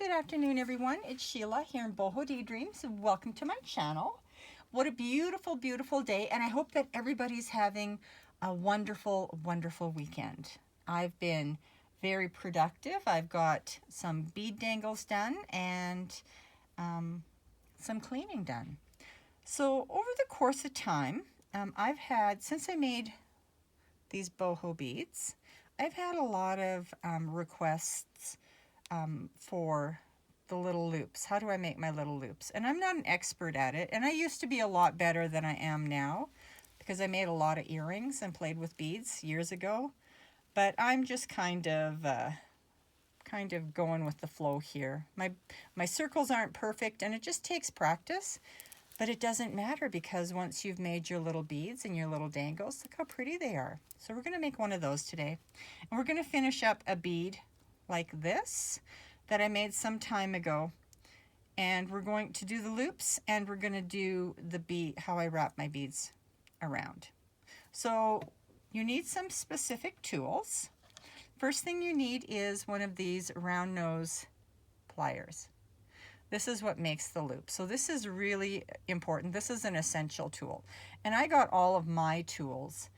Good afternoon, everyone. It's Sheila here in Boho Daydreams. Welcome to my channel. What a beautiful, beautiful day, and I hope that everybody's having a wonderful, wonderful weekend. I've been very productive. I've got some bead dangles done and some cleaning done. So over the course of time, I've had, since I made these boho beads, I've had a lot of requests for the little loops. How do I make my little loops? And I'm not an expert at it, and I used to be a lot better than I am now because I made a lot of earrings and played with beads years ago. But I'm just kind of going with the flow here. My circles aren't perfect, and it just takes practice. But it doesn't matter because once you've made your little beads and your little dangles, look how pretty they are. So we're going to make one of those today. And we're going to finish up a bead like this that I made some time ago. And we're going to do the loops and we're going to do the bead, how I wrap my beads around. So you need some specific tools. First thing you need is one of these round nose pliers. This is what makes the loop. So this is really important. This is an essential tool. And I got all of my tools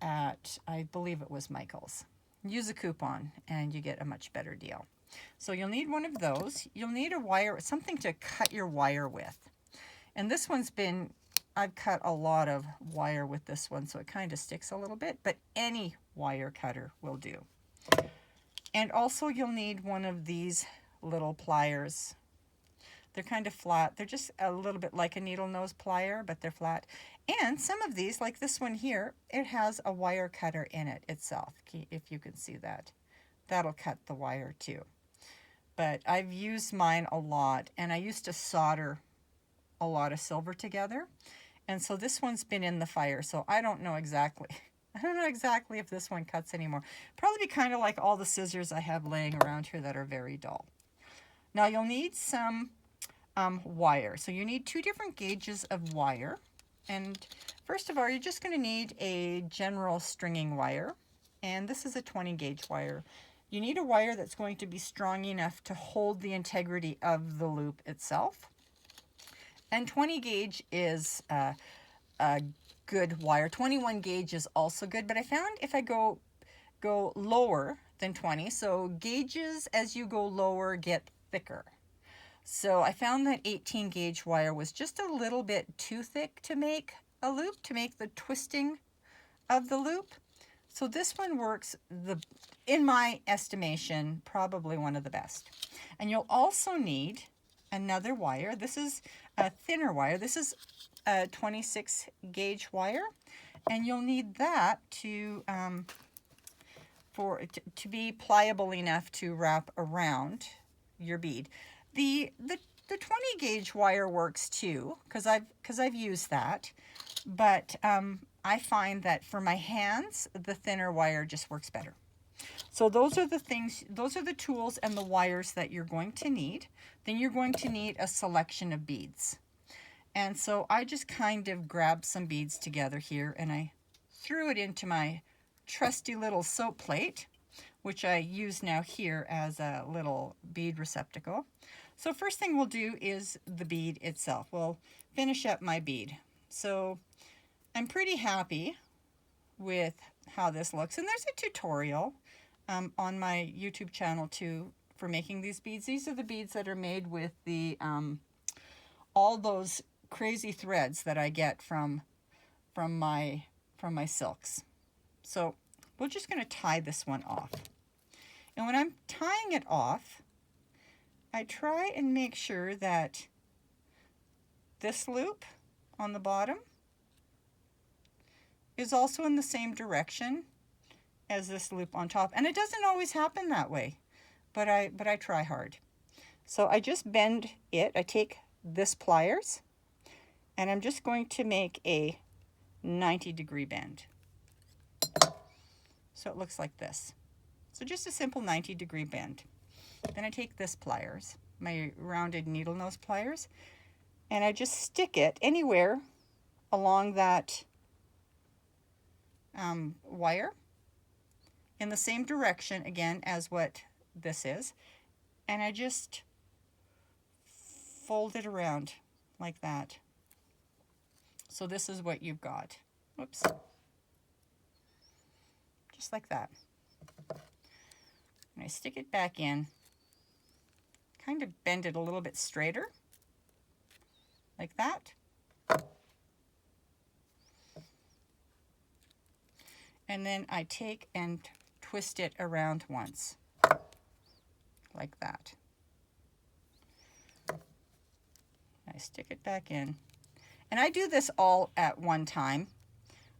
at, I believe it was Michael's. Use a coupon and you get a much better deal. So you'll need one of those. You'll need a wire, something to cut your wire with. And this one's been, I've cut a lot of wire with this one, so it kind of sticks a little bit, but any wire cutter will do. And also you'll need one of these little pliers. They're kind of flat. They're just a little bit like a needle nose plier, but they're flat. And some of these, like this one here, it has a wire cutter in it itself, if you can see that. That'll cut the wire too. But I've used mine a lot, and I used to solder a lot of silver together. And so this one's been in the fire, so I don't know exactly. I don't know exactly if this one cuts anymore. Probably be kind of like all the scissors I have laying around here that are very dull. Now you'll need some wire. So you need 2 different gauges of wire. And first of all, you're just going to need a general stringing wire. And this is a 20 gauge wire. You need a wire that's going to be strong enough to hold the integrity of the loop itself. And 20 gauge is a good wire. 21 gauge is also good, but I found if I go lower than 20, so gauges as you go lower get thicker. So I found that 18 gauge wire was just a little bit too thick to make a loop, to make the twisting of the loop. So this one works, in my estimation, probably one of the best. And you'll also need another wire. This is a thinner wire. This is a 26 gauge wire. And you'll need that to be pliable enough to wrap around your bead. The 20 gauge wire works too, because I've used that, but I find that for my hands, the thinner wire just works better. So those are the things, those are the tools and the wires that you're going to need. Then you're going to need a selection of beads. And so I just kind of grabbed some beads together here and I threw it into my trusty little soap plate, which I use now here as a little bead receptacle. So first thing we'll do is the bead itself. We'll finish up my bead. So I'm pretty happy with how this looks. And there's a tutorial on my YouTube channel too for making these beads. These are the beads that are made with the all those crazy threads that I get from my silks. So we're just going to tie this one off. And when I'm tying it off, I try and make sure that this loop on the bottom is also in the same direction as this loop on top. And it doesn't always happen that way, but I try hard. So I just bend it. I take this pliers and I'm just going to make a 90-degree bend. So it looks like this. So just a simple 90-degree bend. Then I take this pliers, my rounded needle nose pliers, and I just stick it anywhere along that wire in the same direction again as what this is. And I just fold it around like that. So this is what you've got. Whoops. Just like that. And I stick it back in, kind of bend it a little bit straighter, like that. And then I take and twist it around once, like that. I stick it back in. And I do this all at one time.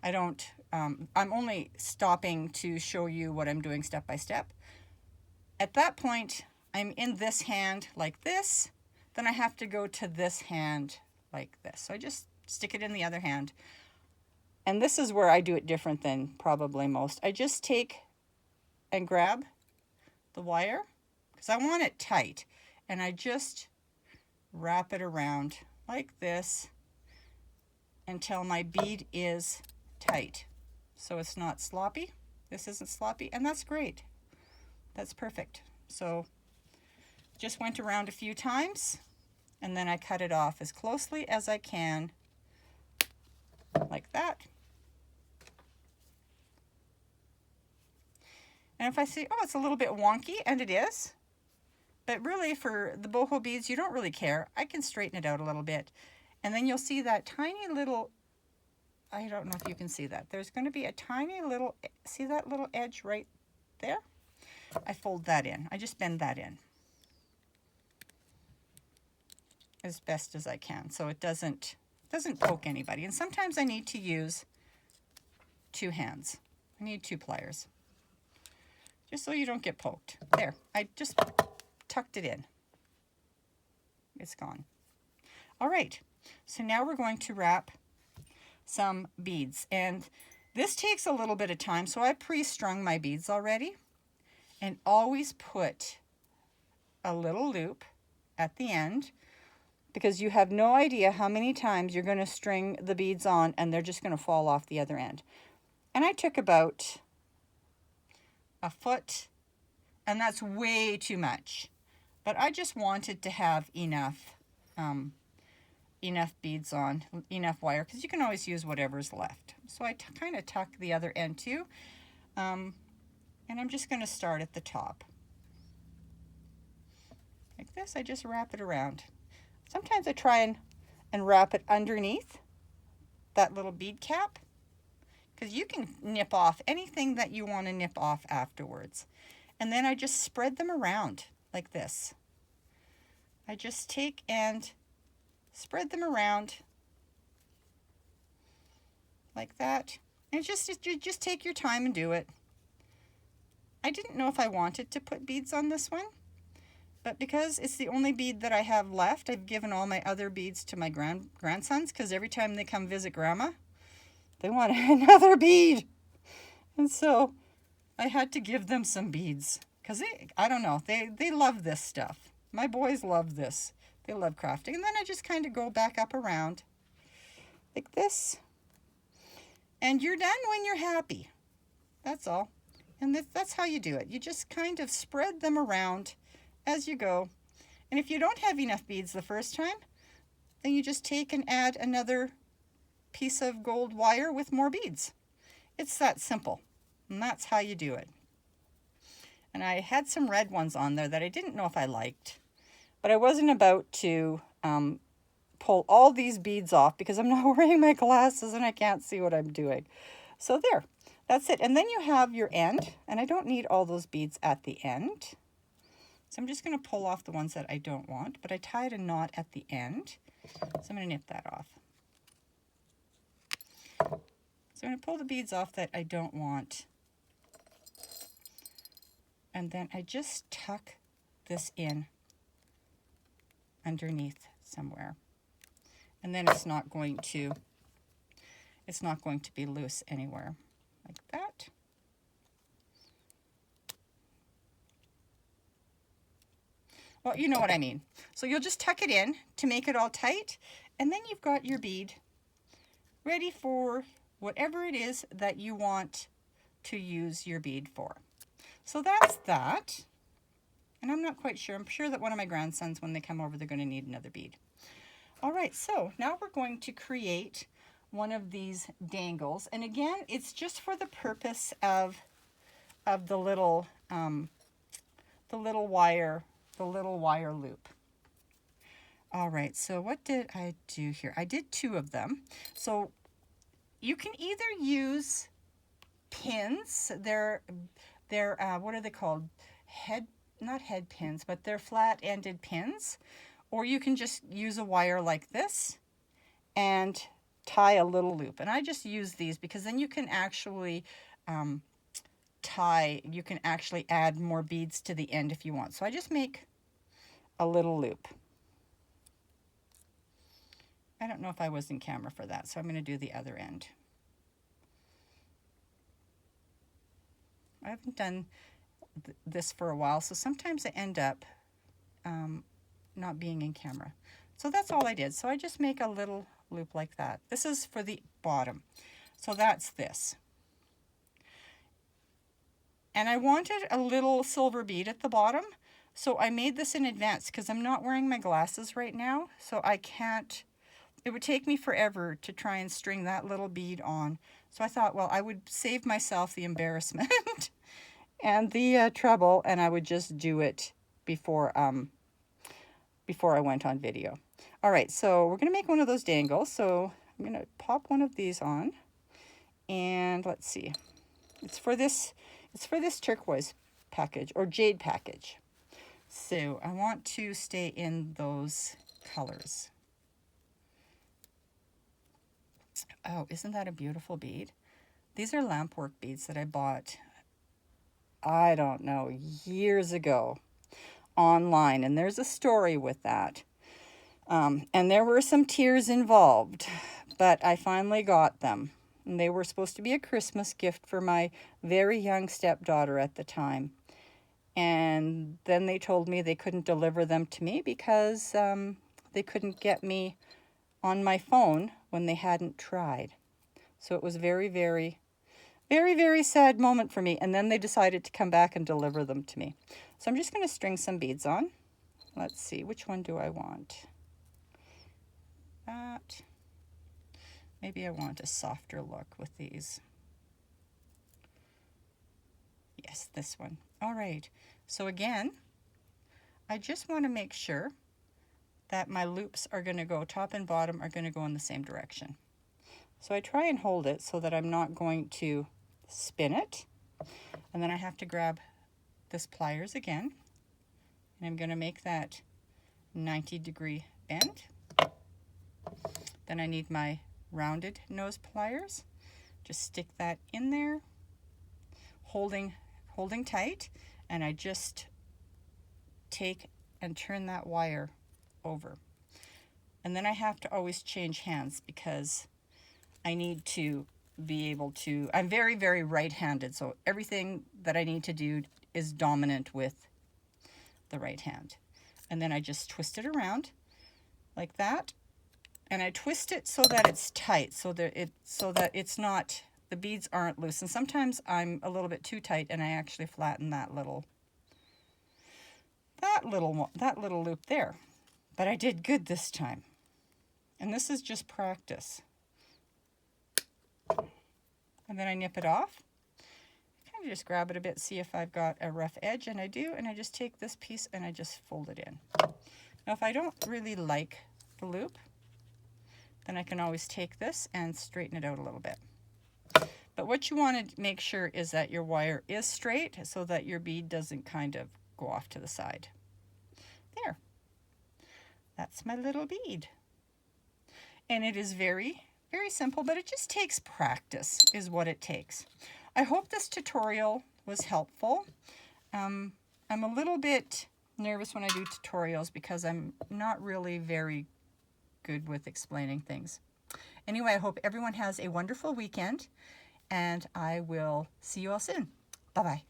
I don't, I'm only stopping to show you what I'm doing step by step. At that point, I'm in this hand like this, then I have to go to this hand like this. So I just stick it in the other hand. And this is where I do it different than probably most. I just take and grab the wire, because I want it tight, and I just wrap it around like this until my bead is tight. So it's not sloppy. This isn't sloppy, and that's great. That's perfect. So just went around a few times, and then I cut it off as closely as I can, like that. And if I see, oh, it's a little bit wonky, and it is, but really for the boho beads, you don't really care. I can straighten it out a little bit. And then you'll see that tiny little, I don't know if you can see that. There's going to be a tiny little, see that little edge right there? I fold that in. I just bend that in as best as I can, so it doesn't poke anybody. And sometimes I need to use two hands. I need two pliers, just so you don't get poked. There, I just tucked it in. It's gone. All right, so now we're going to wrap some beads, and this takes a little bit of time, so I pre-strung my beads already. And always put a little loop at the end, because you have no idea how many times you're going to string the beads on and they're just going to fall off the other end. And I took about a foot, and that's way too much. But I just wanted to have enough beads on, enough wire, because you can always use whatever's left. So I kind of tuck the other end too. And I'm just going to start at the top. Like this, I just wrap it around. Sometimes I try and wrap it underneath that little bead cap, because you can nip off anything that you want to nip off afterwards. And then I just spread them around like this. I just take and spread them around like that. And just take your time and do it. I didn't know if I wanted to put beads on this one, but because it's the only bead that I have left, I've given all my other beads to my grandsons, because every time they come visit Grandma, they want another bead. And so I had to give them some beads, because I don't know, they love this stuff. My boys love this. They love crafting. And then I just kind of go back up around like this. And you're done when you're happy. That's all. And that's how you do it. You just kind of spread them around as you go. And if you don't have enough beads the first time, then you just take and add another piece of gold wire with more beads. It's that simple. And that's how you do it. And I had some red ones on there that I didn't know if I liked. But I wasn't about to pull all these beads off, because I'm not wearing my glasses and I can't see what I'm doing. So there. That's it. And then you have your end, and I don't need all those beads at the end. So I'm just going to pull off the ones that I don't want, but I tied a knot at the end. So I'm going to nip that off. So I'm going to pull the beads off that I don't want. And then I just tuck this in underneath somewhere. And then it's not going to be loose anywhere. Like that. Well, you know what I mean. So you'll just tuck it in to make it all tight, and then you've got your bead ready for whatever it is that you want to use your bead for. So that's that. And I'm not quite sure. I'm sure that one of my grandsons, when they come over, they're going to need another bead. All right, so now we're going to create one of these dangles. And again, it's just for the purpose of the little wire loop. All right, so what did I do here? I did 2 of them. So you can either use pins. They're what are they called? Not head pins, but they're flat-ended pins. Or you can just use a wire like this and tie a little loop. And I just use these because then you can actually you can actually add more beads to the end if you want. So I just make a little loop. I don't know if I was in camera for that, so I'm going to do the other end. I haven't done this for a while, so sometimes I end up not being in camera. So that's all I did. So I just make a little loop like that. This is for the bottom. So that's this. And I wanted a little silver bead at the bottom, so I made this in advance because I'm not wearing my glasses right now, so I can't, it would take me forever to try and string that little bead on. So I thought, well, I would save myself the embarrassment and the trouble, and I would just do it before I went on video. All right, so we're going to make one of those dangles. So I'm going to pop one of these on, and let's see. It's for this turquoise package or jade package. So I want to stay in those colors. Oh, isn't that a beautiful bead? These are lampwork beads that I bought, I don't know, years ago online, and there's a story with that. And there were some tears involved, but I finally got them. And they were supposed to be a Christmas gift for my very young stepdaughter at the time. And then they told me they couldn't deliver them to me because they couldn't get me on my phone when they hadn't tried. So it was very, very, very, very sad moment for me. And then they decided to come back and deliver them to me. So I'm just going to string some beads on. Let's see, which one do I want? That. Maybe I want a softer look with these. Yes, this one. All right. So again, I just want to make sure that my loops are going to go, top and bottom are going to go in the same direction. So I try and hold it so that I'm not going to spin it. And then I have to grab this pliers again. And I'm going to make that 90-degree bend. Then I need my rounded nose pliers. Just stick that in there, holding tight, and I just take and turn that wire over. And then I have to always change hands because I need to be able to, I'm very, very right-handed, so everything that I need to do is dominant with the right hand. And then I just twist it around like that. And I twist it so that it's tight, so that it's not, the beads aren't loose. And sometimes I'm a little bit too tight and I actually flatten that little loop there. But I did good this time. And this is just practice. And then I nip it off. Kind of just grab it a bit, see if I've got a rough edge, and I do, and I just take this piece and I just fold it in. Now if I don't really like the loop, then I can always take this and straighten it out a little bit. But what you want to make sure is that your wire is straight so that your bead doesn't kind of go off to the side. There. That's my little bead. And it is very, very simple, but it just takes practice is what it takes. I hope this tutorial was helpful. I'm a little bit nervous when I do tutorials because I'm not really very good with explaining things. Anyway, I hope everyone has a wonderful weekend, and I will see you all soon. Bye-bye.